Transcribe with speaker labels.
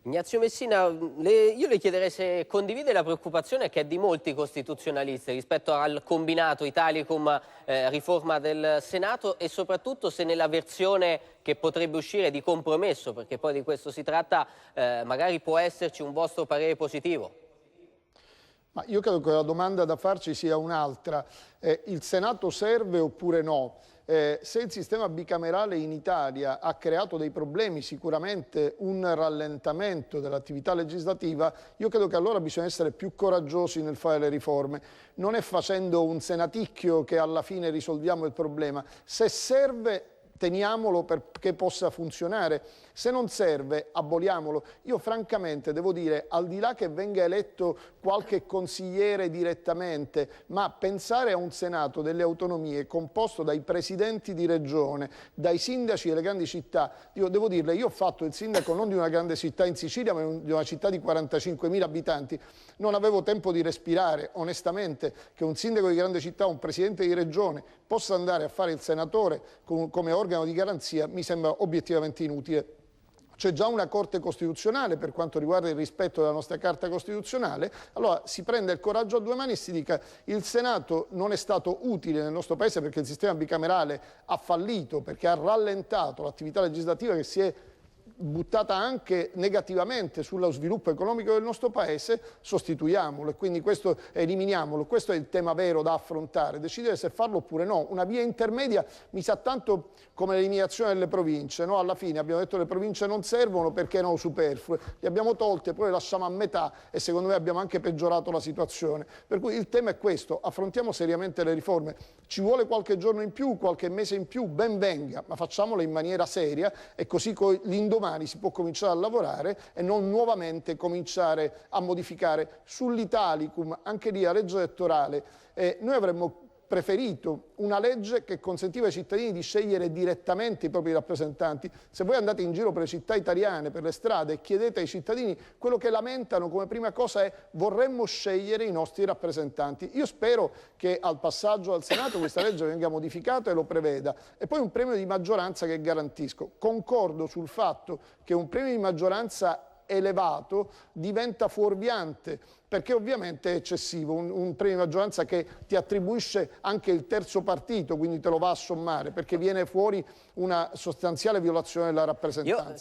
Speaker 1: Ignazio Messina, io le chiederei se condivide la preoccupazione che è di molti costituzionalisti rispetto al combinato Italicum riforma del Senato e soprattutto se nella versione che potrebbe uscire di compromesso, perché poi di questo si tratta, magari può esserci un vostro parere positivo.
Speaker 2: Ma io credo che la domanda da farci sia un'altra. Il Senato serve oppure no? Se il sistema bicamerale in Italia ha creato dei problemi, sicuramente un rallentamento dell'attività legislativa, io credo che allora bisogna essere più coraggiosi nel fare le riforme. Non è facendo un senaticchio che alla fine risolviamo il problema. Se serve, teniamolo perché possa funzionare. Se non serve, aboliamolo. Io francamente devo dire, al di là che venga eletto qualche consigliere direttamente, ma pensare a un Senato delle autonomie composto dai presidenti di regione, dai sindaci delle grandi città, io devo dirle, io ho fatto il sindaco non di una grande città in Sicilia, ma di una città di 45.000 abitanti. Non avevo tempo di respirare, onestamente, che un sindaco di grande città, un presidente di regione, possa andare a fare il senatore come organo di garanzia, mi sembra obiettivamente inutile. C'è già una Corte Costituzionale per quanto riguarda il rispetto della nostra Carta Costituzionale, allora si prende il coraggio a due mani e si dica il Senato non è stato utile nel nostro Paese perché il sistema bicamerale ha fallito, perché ha rallentato l'attività legislativa che si è buttata anche negativamente sullo sviluppo economico del nostro Paese, sostituiamolo e quindi questo eliminiamolo. Questo è il tema vero da affrontare, decidere se farlo oppure no. Una via intermedia mi sa tanto come l'eliminazione delle province, no? Alla fine abbiamo detto che le province non servono perché erano superflue, le abbiamo tolte, poi le lasciamo a metà e secondo me abbiamo anche peggiorato la situazione. Per cui il tema è questo, affrontiamo seriamente le riforme. Ci vuole qualche giorno in più, qualche mese in più, ben venga, ma facciamole in maniera seria e così l'indomani si può cominciare a lavorare e non nuovamente cominciare a modificare. Sull'Italicum, anche lì la legge elettorale, noi avremmo preferito una legge che consentiva ai cittadini di scegliere direttamente i propri rappresentanti. Se voi andate in giro per le città italiane, per le strade e chiedete ai cittadini, quello che lamentano come prima cosa è vorremmo scegliere i nostri rappresentanti. Io spero che al passaggio al Senato questa legge venga modificata e lo preveda. E poi un premio di maggioranza che garantisco. Concordo sul fatto che un premio di maggioranza elevato diventa fuorviante perché ovviamente è eccessivo, un premio di maggioranza che ti attribuisce anche il terzo partito, quindi te lo va a sommare perché viene fuori una sostanziale violazione della rappresentanza.